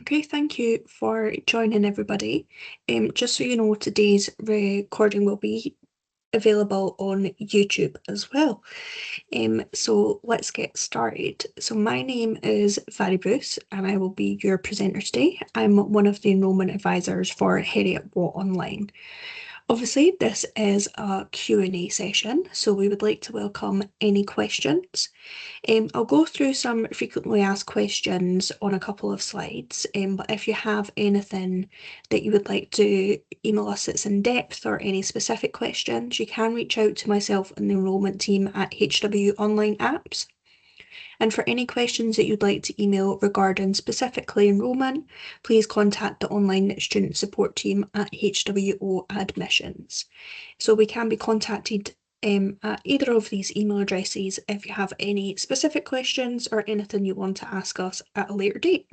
Okay, thank you for joining everybody. Just so you know, today's recording will be available on YouTube as well. So let's get started. So my name is Vary Bruce and I will be your presenter today. I'm one of the enrolment advisors for Heriot-Watt Online. Obviously, this is a Q&A session, so we would like to welcome any questions. I'll go through some frequently asked questions on a couple of slides, but if you have anything that you would like to email us that's in depth or any specific questions, you can reach out to myself and the enrolment team at HW Online Apps. And for any questions that you'd like to email regarding specifically enrolment, please contact the online student support team at HWO Admissions. So we can be contacted at either of these email addresses if you have any specific questions or anything you want to ask us at a later date.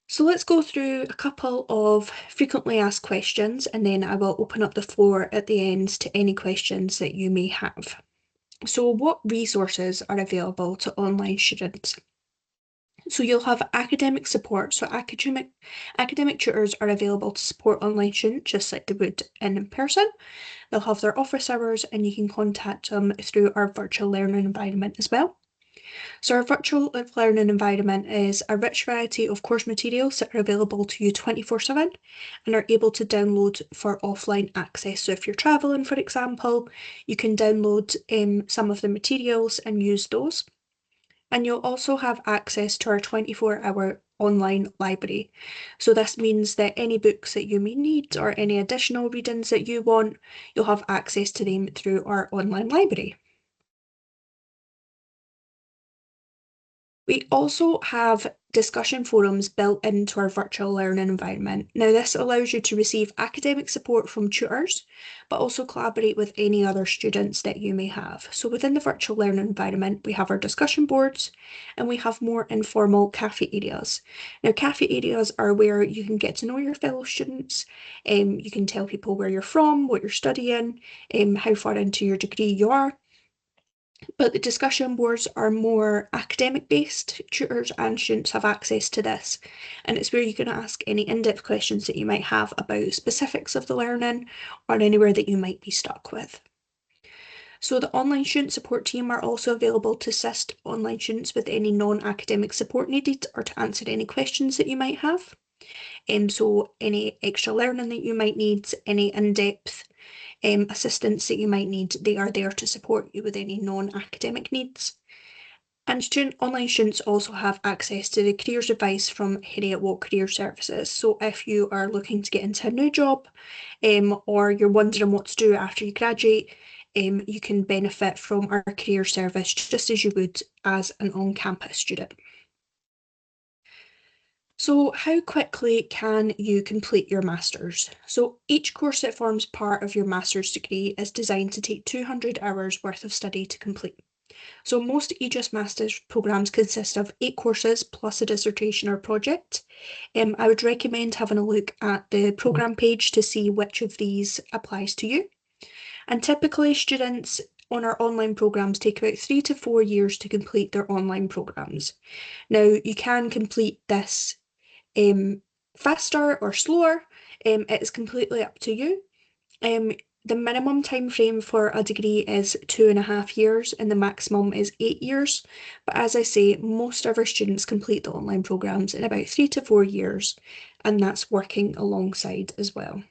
So let's go through a couple of frequently asked questions and then I will open up the floor at the end to any questions that you may have. So what resources are available to online students? So you'll have academic support. So academic tutors are available to support online students just like they would in person. They'll have their office hours and you can contact them through our virtual learning environment as well. So our virtual learning environment is a rich variety of course materials that are available to you 24/7 and are able to download for offline access. So if you're traveling, for example, you can download some of the materials and use those. And you'll also have access to our 24-hour online library. So this means that any books that you may need or any additional readings that you want, you'll have access to them through our online library. We also have discussion forums built into our virtual learning environment. Now, this allows you to receive academic support from tutors, but also collaborate with any other students that you may have. So within the virtual learning environment, we have our discussion boards and we have more informal cafe areas. Now, cafe areas are where you can get to know your fellow students, you can tell people where you're from, what you're studying, how far into your degree you are. But the discussion boards are more academic based. Tutors and students have access to this, and it's where you can ask any in-depth questions that you might have about specifics of the learning or anywhere that you might be stuck with. So the online student support team are also available to assist online students with any non-academic support needed or to answer any questions that you might have. So any extra learning that you might need, any in-depth assistance that you might need, they are there to support you with any non-academic needs. And online students also have access to the careers advice from Heriot-Watt Career Services. So if you are looking to get into a new job or you're wondering what to do after you graduate, you can benefit from our career service just as you would as an on-campus student. So how quickly can you complete your master's? So each course that forms part of your master's degree is designed to take 200 hours worth of study to complete. So most EGIS master's programmes consist of 8 courses plus a dissertation or project. I would recommend having a look at the programme page to see which of these applies to you. And typically students on our online programmes take about 3 to 4 years to complete their online programmes. Now you can complete this faster or slower, it is completely up to you. The minimum time frame for a degree is 2.5 years and the maximum is 8 years. But as I say, most of our students complete the online programmes in about 3 to 4 years, and that's working alongside as well.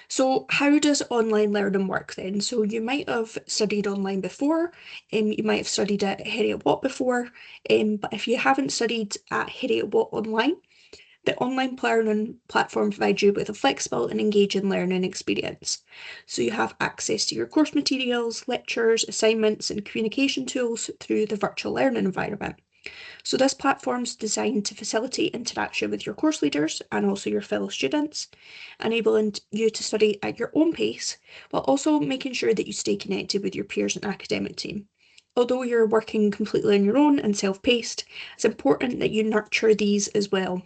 So how does online learning work then? So you might have studied online before, you might have studied at Heriot-Watt before, but if you haven't studied at Heriot-Watt Online, the online learning platform provides you with a flexible and engaging learning experience. So you have access to your course materials, lectures, assignments, and communication tools through the virtual learning environment. So this platform is designed to facilitate interaction with your course leaders and also your fellow students, enabling you to study at your own pace, while also making sure that you stay connected with your peers and academic team. Although you're working completely on your own and self-paced, it's important that you nurture these as well.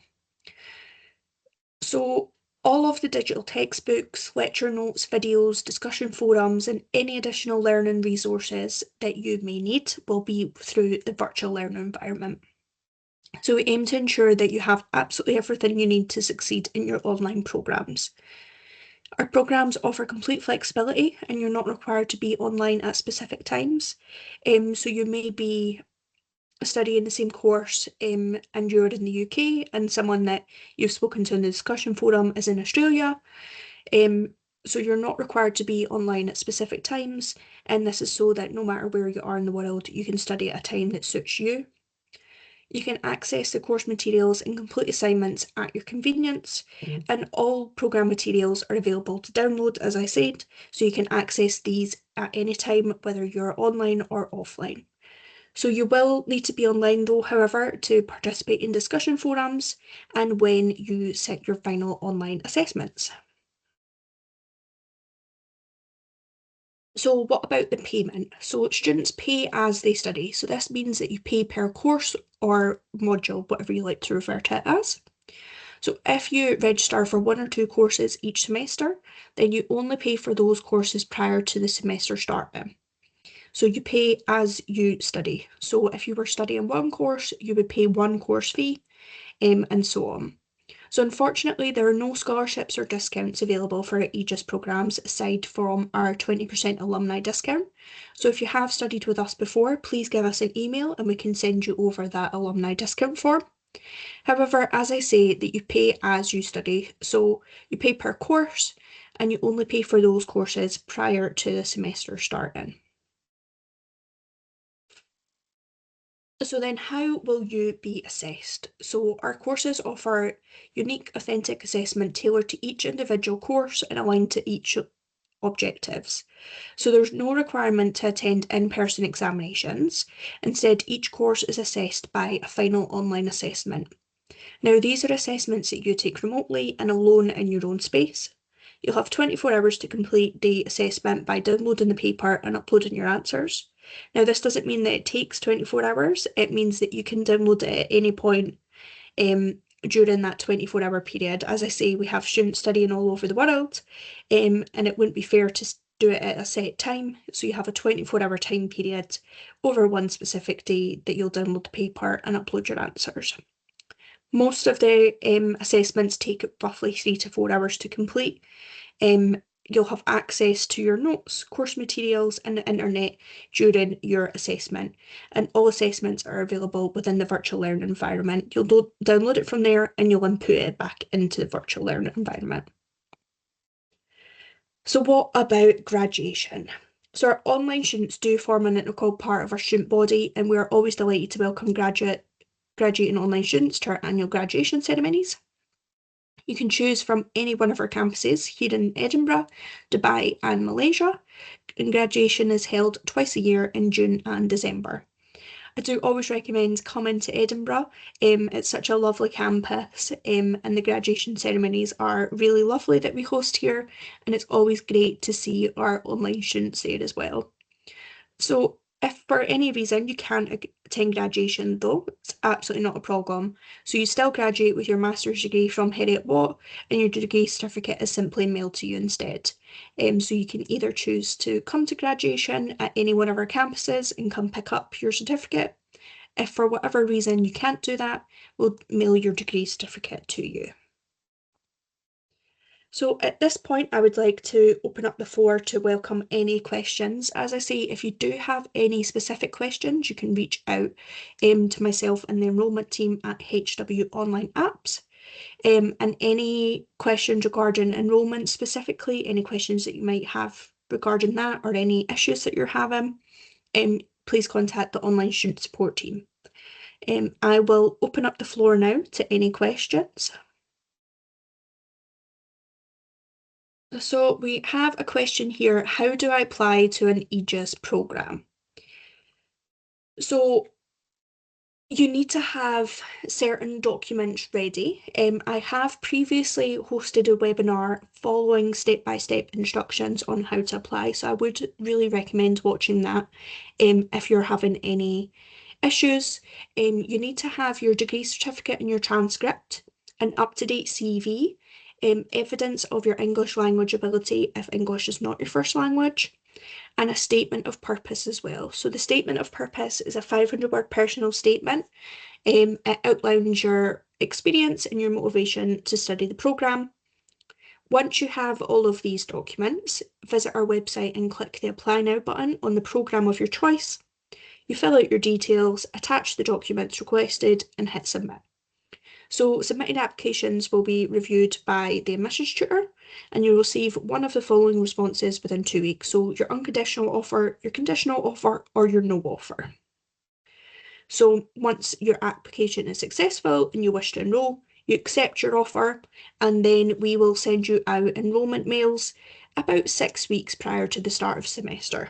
So all of the digital textbooks, lecture notes, videos, discussion forums, and any additional learning resources that you may need will be through the virtual learning environment. So we aim to ensure that you have absolutely everything you need to succeed in your online programs. Our programs offer complete flexibility and you're not required to be online at specific times. So you may be studying the same course and you're in the UK and someone that you've spoken to in the discussion forum is in Australia. Um, so you're not required to be online at specific times, and this is so that no matter where you are in the world, you can study at a time that suits you. You can access the course materials and complete assignments at your convenience, and all programme materials are available to download, as I said, so you can access these at any time, whether you're online or offline. So you will need to be online though, however, to participate in discussion forums and when you set your final online assessments. So what about the payment? So students pay as they study. So this means that you pay per course or module, whatever you like to refer to it as. So if you register for one or two courses each semester, then you only pay for those courses prior to the semester starting. So you pay as you study. So if you were studying one course, you would pay one course fee, and so on. So unfortunately, there are no scholarships or discounts available for EGIS programmes aside from our 20% alumni discount. So if you have studied with us before, please give us an email and we can send you over that alumni discount form. However, as I say, that you pay as you study. So you pay per course and you only pay for those courses prior to the semester starting. So then how will you be assessed? So our courses offer unique, authentic assessment tailored to each individual course and aligned to each objectives. So there's no requirement to attend in-person examinations. Instead, each course is assessed by a final online assessment. Now, these are assessments that you take remotely and alone in your own space. You'll have 24 hours to complete the assessment by downloading the paper and uploading your answers. Now, this doesn't mean that it takes 24 hours, it means that you can download it at any point during that 24-hour period. As I say, we have students studying all over the world, and it wouldn't be fair to do it at a set time. So you have a 24-hour time period over one specific day that you'll download the paper and upload your answers. Most of the assessments take roughly 3 to 4 hours to complete. You'll have access to your notes, course materials, and the internet during your assessment. And all assessments are available within the virtual learning environment. You'll download it from there and you'll input it back into the virtual learning environment. So what about graduation? So our online students do form an integral part of our student body, and we are always delighted to welcome graduating online students to our annual graduation ceremonies. You can choose from any one of our campuses here in Edinburgh, Dubai, and Malaysia, and graduation is held twice a year in June and December. I do always recommend coming to Edinburgh. It's such a lovely campus, and the graduation ceremonies are really lovely that we host here, and it's always great to see our online students there as well. So if for any reason you can't attend graduation though, it's absolutely not a problem. So you still graduate with your master's degree from Heriot-Watt and your degree certificate is simply mailed to you instead. So you can either choose to come to graduation at any one of our campuses and come pick up your certificate. If for whatever reason you can't do that, we'll mail your degree certificate to you. So at this point, I would like to open up the floor to welcome any questions. As I say, if you do have any specific questions, you can reach out to myself and the enrolment team at HW Online Apps. And any questions regarding enrolment specifically, any questions that you might have regarding that or any issues that you're having, please contact the online student support team. I will open up the floor now to any questions. So we have a question here. How do I apply to an EGIS program? So you need to have certain documents ready. I have previously hosted a webinar following step-by-step instructions on how to apply, so I would really recommend watching that if you're having any issues. You need to have your degree certificate and your transcript, an up-to-date CV, evidence of your English language ability if English is not your first language, and a statement of purpose as well. So the statement of purpose is a 500-word personal statement. It outlines your experience and your motivation to study the programme. Once you have all of these documents, visit our website and click the Apply Now button on the programme of your choice. You fill out your details, attach the documents requested, and hit submit. So submitted applications will be reviewed by the admissions tutor, and you'll receive one of the following responses within 2 weeks. So your unconditional offer, your conditional offer, or your no offer. So once your application is successful and you wish to enrol, you accept your offer, and then we will send you out enrolment mails about 6 weeks prior to the start of semester.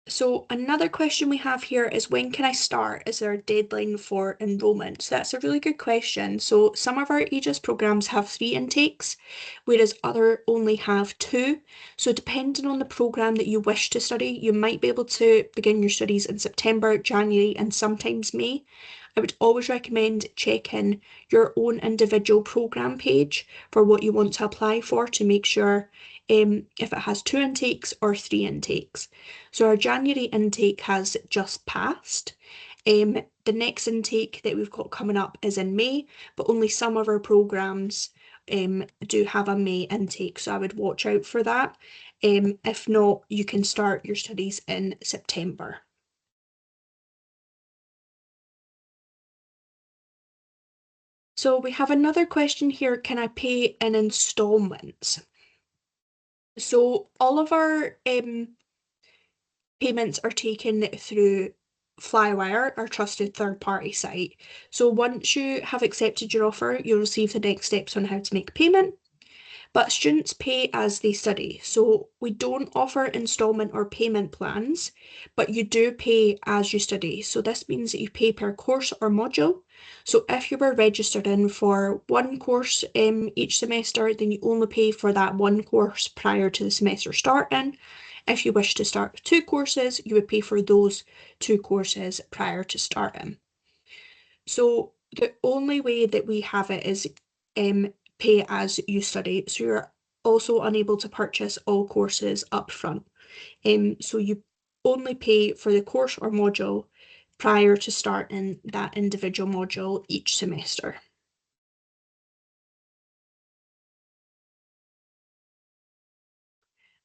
So another question we have here is, when can I start? Is there a deadline for enrolment? So that's a really good question. So some of our EGIS programs have 3 intakes, whereas other only have 2. So depending on the program that you wish to study, you might be able to begin your studies in September, January, and sometimes May. I would always recommend checking your own individual program page for what you want to apply for to make sure if it has 2 intakes or 3 intakes. So our January intake has just passed. The next intake that we've got coming up is in May, but only some of our programs do have a May intake, so I would watch out for that. If not, you can start your studies in September. So we have another question here, can I pay in installments? So all of our payments are taken through Flywire, our trusted third-party site. So once you have accepted your offer, you'll receive the next steps on how to make payment. But students pay as they study. So we don't offer installment or payment plans, but you do pay as you study. So this means that you pay per course or module. So if you were registered in for one course each semester, then you only pay for that one course prior to the semester starting. If you wish to start with 2 courses, you would pay for those 2 courses prior to starting. So the only way that we have it is pay as you study. So you're also unable to purchase all courses up front. So you only pay for the course or module prior to starting that individual module each semester.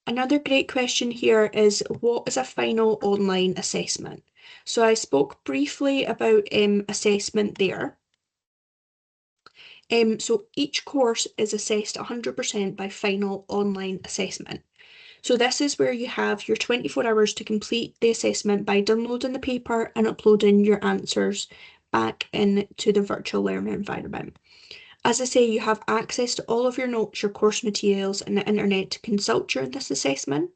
Another great question here is, what is a final online assessment? So I spoke briefly about assessment there. So each course is assessed 100% by final online assessment. So this is where you have your 24 hours to complete the assessment by downloading the paper and uploading your answers back into the virtual learning environment. As I say, you have access to all of your notes, your course materials, and the internet to consult during this assessment.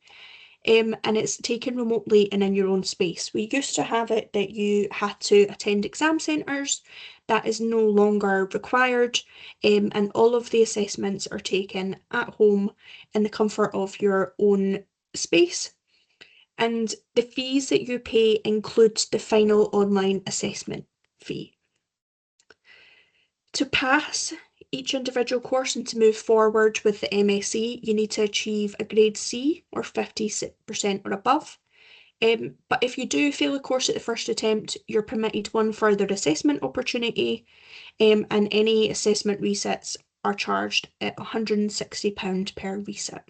And it's taken remotely and in your own space. We used to have it that you had to attend exam centres. That is no longer required, and all of the assessments are taken at home in the comfort of your own space. And the fees that you pay includes the final online assessment fee. To pass each individual course and to move forward with the MSc, you need to achieve a grade C or 50% or above. But if you do fail a course at the first attempt, you're permitted one further assessment opportunity, and any assessment resets are charged at £160 per reset.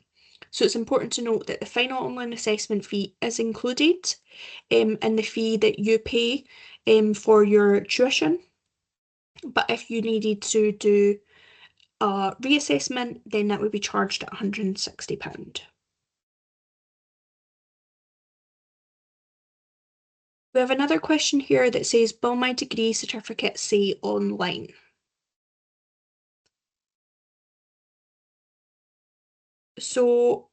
So it's important to note that the final online assessment fee is included in the fee that you pay for your tuition. But if you needed to do a reassessment, then that would be charged at £160. We have another question here that says, will my degree certificate say online? So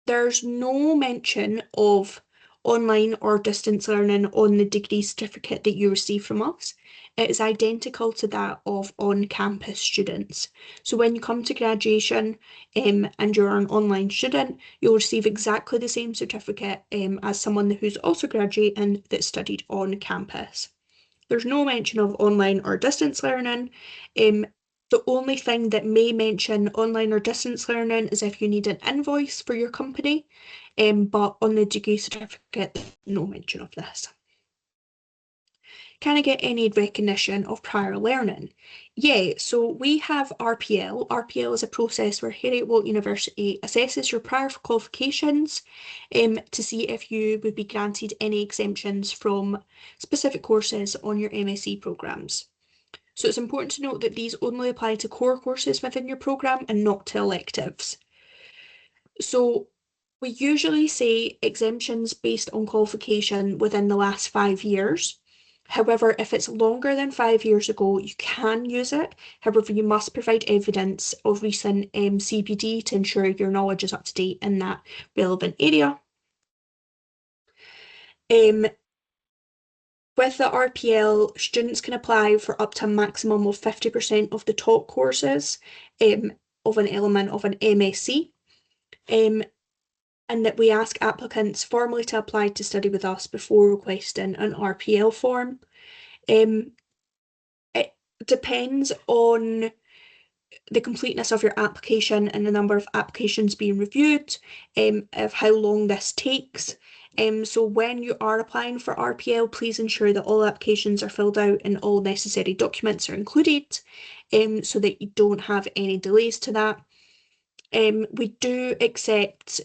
there's no mention of online or distance learning on the degree certificate that you receive from us. It is identical to that of on-campus students. So when you come to graduation and you're an online student, you'll receive exactly the same certificate as someone who's also graduating that studied on campus. There's no mention of online or distance learning. The only thing that may mention online or distance learning is if you need an invoice for your company, but on the degree certificate, no mention of this. Can I get any recognition of prior learning? Yeah, so we have RPL. RPL is a process where Heriot-Watt University assesses your prior qualifications to see if you would be granted any exemptions from specific courses on your MSc programmes. So it's important to note that these only apply to core courses within your programme and not to electives. So we usually say exemptions based on qualification within the last 5 years. However, if it's longer than 5 years ago, you can use it. However, you must provide evidence of recent CPD to ensure your knowledge is up to date in that relevant area. With the RPL, students can apply for up to a maximum of 50% of the top courses of an element of an MSc. And that we ask applicants formally to apply to study with us before requesting an RPL form. It depends on the completeness of your application and the number of applications being reviewed, of how long this takes. So when you are applying for RPL, please ensure that all applications are filled out and all necessary documents are included, so that you don't have any delays to that. We do accept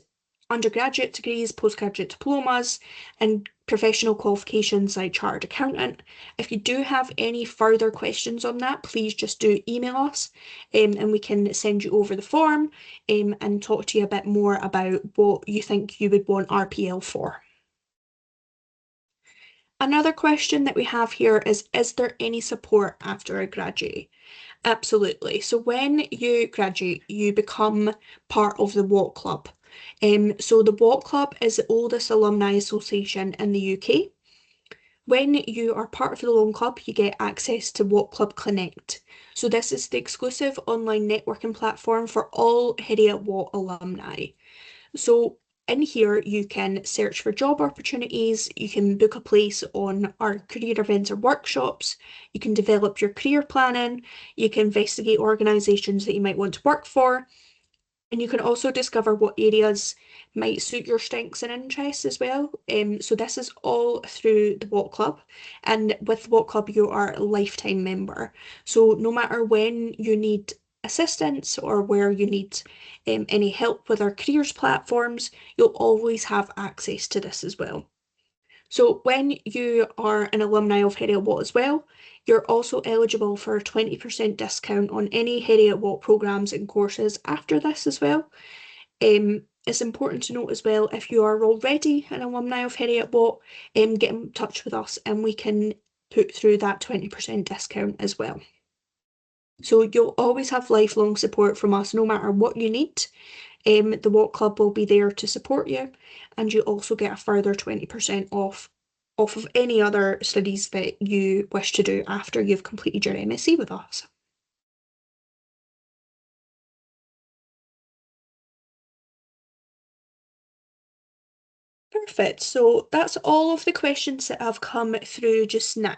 undergraduate degrees, postgraduate diplomas, and professional qualifications like chartered accountant. If you do have any further questions on that, please just do email us, and we can send you over the form and talk to you a bit more about what you think you would want RPL for. Another question that we have here is there any support after I graduate? Absolutely. So when you graduate, you become part of the Watt Club. So the Watt Club is the oldest alumni association in the UK. When you are part of the Loan Club, you get access to Watt Club Connect. So this is the exclusive online networking platform for all Heriot-Watt alumni. So in here, you can search for job opportunities, you can book a place on our career events or workshops, you can develop your career planning, you can investigate organisations that you might want to work for, and you can also discover what areas might suit your strengths and interests as well. So this is all through the Watt Club, and with Watt Club you are a lifetime member. So no matter when you need assistance or where you need any help with our careers platforms, you'll always have access to this as well. So when you are an alumni of Heriot-Watt as well, you're also eligible for a 20% discount on any Heriot-Watt programmes and courses after this as well. It's important to note as well, if you are already an alumni of Heriot-Watt, get in touch with us and we can put through that 20% discount as well. So you'll always have lifelong support from us no matter what you need. The Watt Club will be there to support you, and you also get a further 20% off of any other studies that you wish to do after you've completed your MSc with us. Perfect. So that's all of the questions that have come through just now.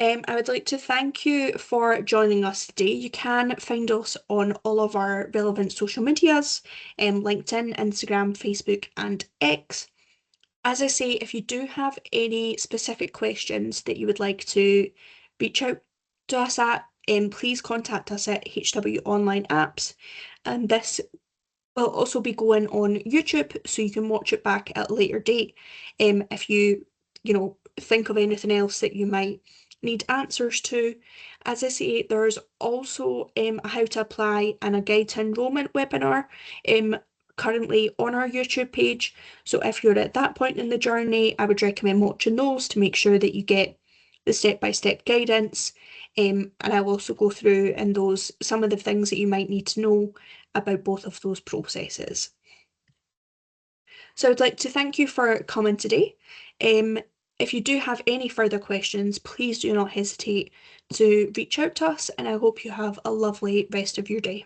I would like to thank you for joining us today. You can find us on all of our relevant social medias, LinkedIn, Instagram, Facebook, and X. As I say, if you do have any specific questions that you would like to reach out to us at, please contact us at HW Online Apps. And this will also be going on YouTube, so you can watch it back at a later date. If you think of anything else that you might need answers to. As I say, there's also a how to apply and a guide to enrolment webinar currently on our YouTube page. So if you're at that point in the journey, I would recommend watching those to make sure that you get the step-by-step guidance. And I'll also go through in those some of the things that you might need to know about both of those processes. So I'd like to thank you for coming today. If you do have any further questions, please do not hesitate to reach out to us, and I hope you have a lovely rest of your day.